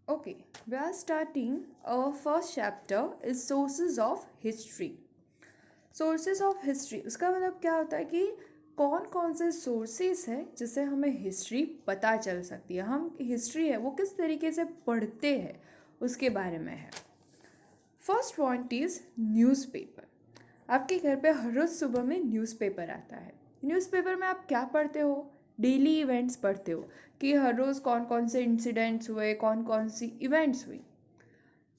Okay, we are starting. Our first chapter is sources of history. Sources of history, उसका मतलब क्या होता है कि कौन कौन से सोर्सेज है जिससे हमें हिस्ट्री पता चल सकती है, हम हिस्ट्री है वो किस तरीके से पढ़ते हैं उसके बारे में है। First point is newspaper. आपके घर पे हर रोज़ सुबह में न्यूज़पेपर आता है। न्यूज़पेपर में आप क्या पढ़ते हो? डेली इवेंट्स पढ़ते हो कि हर रोज़ कौन कौन से इंसिडेंट्स हुए, कौन कौन सी इवेंट्स हुई।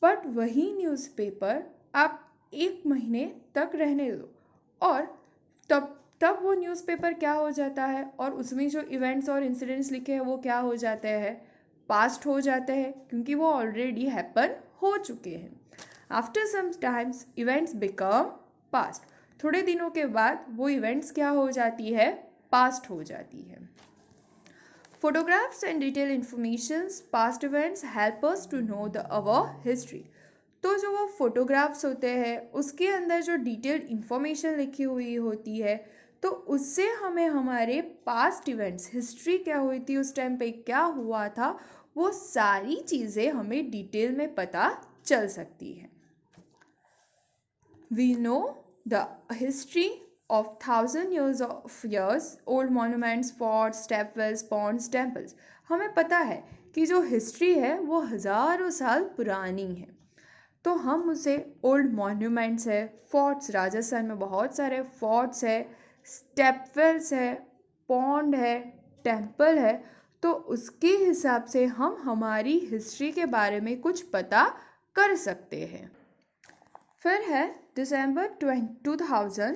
बट वही न्यूज़पेपर आप एक महीने तक रहने दो और तब तब वो न्यूज़पेपर क्या हो जाता है, और उसमें जो इवेंट्स और इंसिडेंट्स लिखे हैं वो क्या हो जाते हैं? पास्ट हो जाते हैं, क्योंकि वो ऑलरेडी हैपन हो चुके हैं। After some times events become past. थोड़े दिनों के बाद वो इवेंट्स क्या हो जाती है? पास्ट हो जाती है। Photographs and detailed informations, past events help us to know our history. तो जो वो फोटोग्राफ्स होते हैं उसके अंदर जो डिटेल्ड इंफॉर्मेशन लिखी हुई होती है, तो उससे हमें हमारे पास्ट इवेंट्स, हिस्ट्री क्या हुई थी उस टाइम पे, क्या हुआ था, वो सारी चीज़ें हमें डिटेल में पता चल सकती है। We know the history of 1,000 years old monuments, forts, stepwells, ponds, temples. हमें पता है कि जो हिस्ट्री है वो हज़ारों साल पुरानी है। तो हम उसे ओल्ड मॉन्यूमेंट्स है, फोर्ट्स, राजस्थान में बहुत सारे फोर्ट्स है, स्टेपवेल्स है, पॉन्ड है, टेम्पल है, तो उसके हिसाब से हम हमारी हिस्ट्री के बारे में कुछ पता कर सकते हैं। फिर है दिसंबर 2000,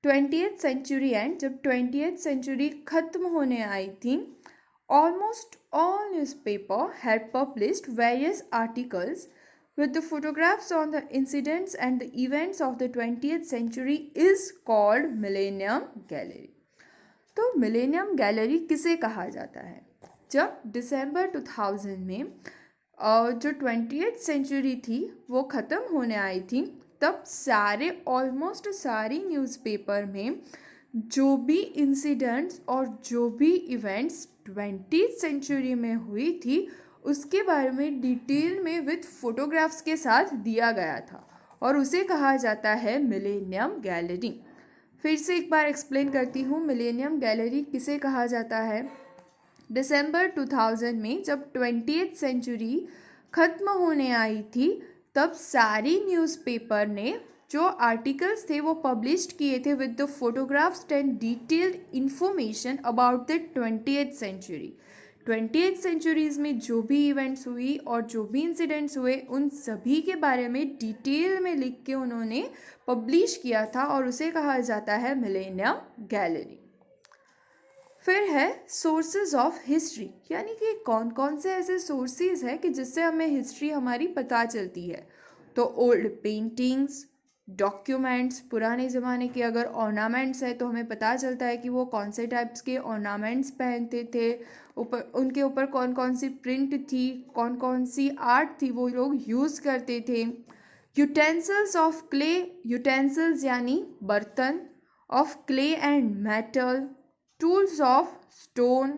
20th सेंचुरी एंड, जब 20th सेंचुरी ख़त्म होने आई थी, almost all newspaper had published various articles with the photographs on the incidents and the events of the 20th century is called Millennium Gallery. तो मिलेनियम गैलरी किसे कहा जाता है? जब दिसंबर 2000 में जो 20th सेंचुरी थी वो ख़त्म होने आई थी, तब सारे ऑलमोस्ट सारी न्यूज़पेपर में जो भी इंसिडेंट्स और जो भी इवेंट्स 20th सेंचुरी में हुई थी उसके बारे में डिटेल में विथ फोटोग्राफ्स के साथ दिया गया था, और उसे कहा जाता है मिलेनियम गैलरी। फिर से एक बार एक्सप्लेन करती हूँ, मिलेनियम गैलरी किसे कहा जाता है? दिसंबर 2000 में जब 20th सेंचुरी ख़त्म होने आई थी, तब सारी न्यूज़पेपर ने जो आर्टिकल्स थे वो पब्लिश किए थे with the photographs and detailed information about the 20th century. 20th centuries में जो भी इवेंट्स हुई और जो भी इंसिडेंट्स हुए उन सभी के बारे में डिटेल में लिख के उन्होंने पब्लिश किया था, और उसे कहा जाता है मिलेनियम गैलरी। फिर है सोर्सेज ऑफ हिस्ट्री, यानी कि कौन कौन से ऐसे सोर्सेज हैं कि जिससे हमें हिस्ट्री हमारी पता चलती है। तो ओल्ड पेंटिंग्स, डॉक्यूमेंट्स, पुराने ज़माने के अगर ऑर्नामेंट्स है तो हमें पता चलता है कि वो कौन से टाइप्स के ऑर्नामेंट्स पहनते थे, ऊपर उनके ऊपर कौन कौन सी प्रिंट थी, कौन कौन सी आर्ट थी वो लोग यूज़ करते थे। यूटेंसिल्स ऑफ क्ले, यूटेंसिल्स यानी बर्तन, of clay and metal, tools of stone,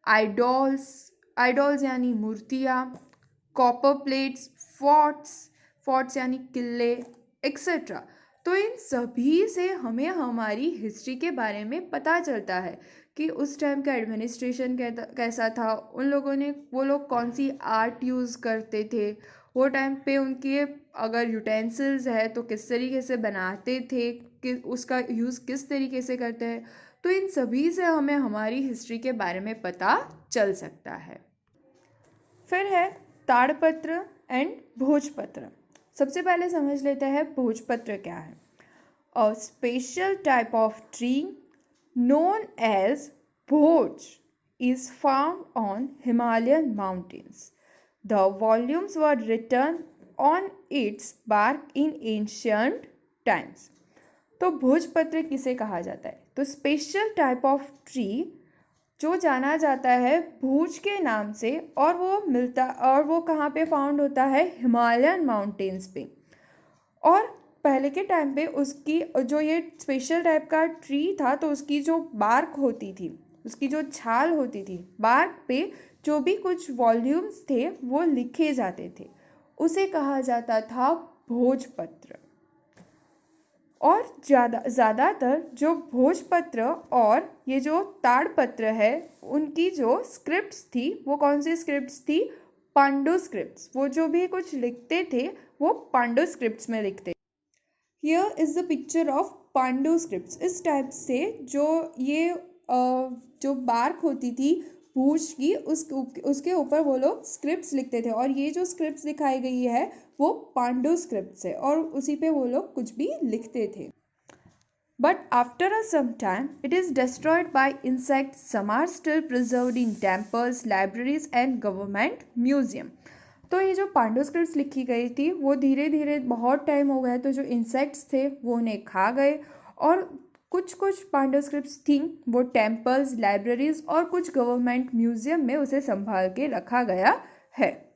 idols, idols यानी मूर्तियाँ, कॉपर प्लेट्स, फोर्ट्स, फोर्ट्स यानी किले, एक्सेट्रा। तो इन सभी से हमें हमारी हिस्ट्री के बारे में पता चलता है कि उस टाइम का एडमिनिस्ट्रेशन कैसा था, उन लोगों ने, वो लोग कौन सी आर्ट यूज़ करते थे, वो टाइम पे उनके अगर यूटेंसिल्स है तो किस तरीके से बनाते थे, कि उसका यूज़ किस तरीके से करते हैं। तो इन सभी से हमें हमारी हिस्ट्री के बारे में पता चल सकता है। फिर है ताड़पत्र एंड भोजपत्र। सबसे पहले समझ लेते हैं भोजपत्र क्या है। A special type of tree known as Bhoj is found on Himalayan mountains. The volumes were written on its bark in ancient times. तो भोजपत्र किसे कहा जाता है? तो स्पेशल टाइप ऑफ ट्री जो जाना जाता है भूज के नाम से, और वो कहाँ पे फाउंड होता है? हिमालयन माउंटेन्स पे। और पहले के टाइम पे उसकी जो ये स्पेशल टाइप का ट्री था तो उसकी जो बार्क होती थी, उसकी जो छाल होती थी, बार्क पे जो भी कुछ वॉल्यूम्स थे वो लिखे जाते थे उसे कहा जाता था भोजपत्र। और ज़्यादातर जो भोजपत्र और ये जो ताड़पत्र है उनकी जो स्क्रिप्ट्स थी वो कौन सी स्क्रिप्ट्स थी? पांडु स्क्रिप्ट्स। वो जो भी कुछ लिखते थे वो पांडु स्क्रिप्ट्स में लिखते। Here is the picture of Pandu scripts. इस टाइप से जो ये जो बार्क होती थी भूज की उसके ऊपर वो लोग स्क्रिप्ट्स लिखते थे और ये जो स्क्रिप्ट्स दिखाई गई है वो पांडु स्क्रिप्ट्स है और उसी पे वो लोग कुछ भी लिखते थे। But after some time, it is destroyed by insects. Some are still preserved in temples, libraries and government museum. तो ये जो पांडु स्क्रिप्ट्स लिखी गई थी वो धीरे धीरे बहुत टाइम हो गया तो जो इंसेक्ट्स थे वो उन्हें खा गए और कुछ कुछ पांडु स्क्रिप्ट्स थी वो टेम्पल्स, लाइब्रेरीज और कुछ गवर्नमेंट म्यूजियम में उसे संभाल के रखा गया है।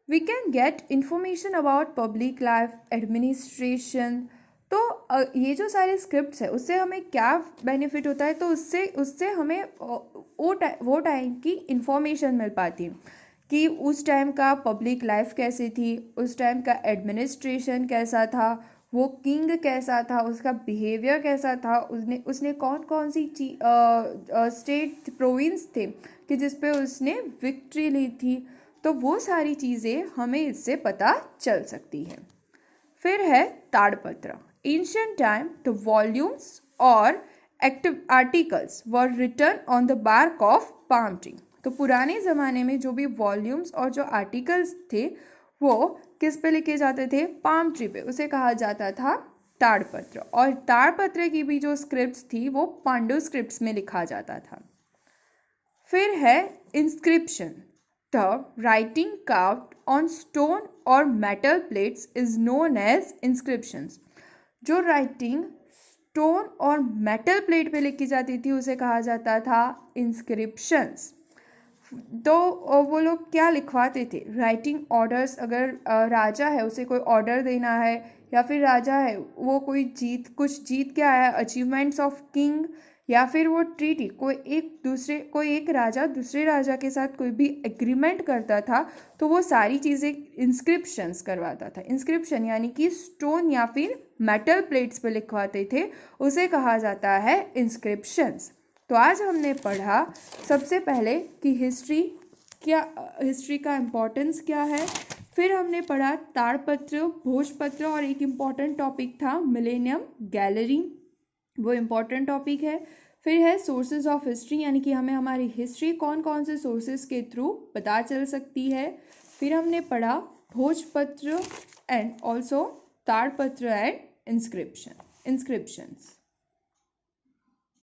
We can get information about public life, administration। तो ये जो सारे स्क्रिप्ट्स है उससे हमें क्या बेनिफिट होता है? तो उससे हमें वो टाइम की इंफॉर्मेशन मिल पाती है कि उस टाइम का पब्लिक लाइफ कैसी थी, उस टाइम का एडमिनिस्ट्रेशन कैसा था, वो किंग कैसा था, उसका बिहेवियर कैसा था, उसने कौन कौन सी स्टेट प्रोविंस थे कि जिस पे उसने विक्ट्री ली थी। तो वो सारी चीज़ें हमें इससे पता चल सकती है। फिर है ताड़पत्र। एंशियंट टाइम द वॉल्यूम्स और active articles were written on the bark of palm tree. तो पुराने ज़माने में जो भी वॉल्यूम्स और जो आर्टिकल्स थे वो किस पे लिखे जाते थे? पाम ट्री पे। उसे कहा जाता था ताड़पत्र। और ताड़पत्र की भी जो स्क्रिप्ट्स थी वो पांडु स्क्रिप्ट्स में लिखा जाता था। फिर है inscription. The writing carved on stone or metal plates is known as inscriptions। जो राइटिंग स्टोन और मेटल प्लेट पे लिखी जाती थी उसे कहा जाता था इंस्क्रिप्शंस। तो वो लोग क्या लिखवाते थे? Writing orders. अगर राजा है उसे कोई ऑर्डर देना है या फिर राजा है वो कुछ जीत के आया, अचीवमेंट्स ऑफ किंग या फिर वो ट्रीटी, कोई एक राजा दूसरे राजा के साथ कोई भी एग्रीमेंट करता था तो वो सारी चीज़ें इंस्क्रिप्शंस करवाता था। इंस्क्रिप्शन यानी कि स्टोन या फिर मेटल प्लेट्स पे लिखवाते थे उसे कहा जाता है इंस्क्रिप्शंस। तो आज हमने पढ़ा सबसे पहले कि हिस्ट्री का इम्पोर्टेंस क्या है। फिर हमने पढ़ा ताड़पत्र, भोजपत्र और एक इम्पॉर्टेंट टॉपिक था मिलेनियम गैलरी, वो इम्पॉर्टेंट टॉपिक है। फिर है सोर्सेज ऑफ हिस्ट्री यानी कि हमें हमारी हिस्ट्री कौन कौन से सोर्सेज के थ्रू पता चल सकती है। फिर हमने पढ़ा भोजपत्र एंड ऑल्सो ताड़पत्र एंड इंस्क्रिप्शंस।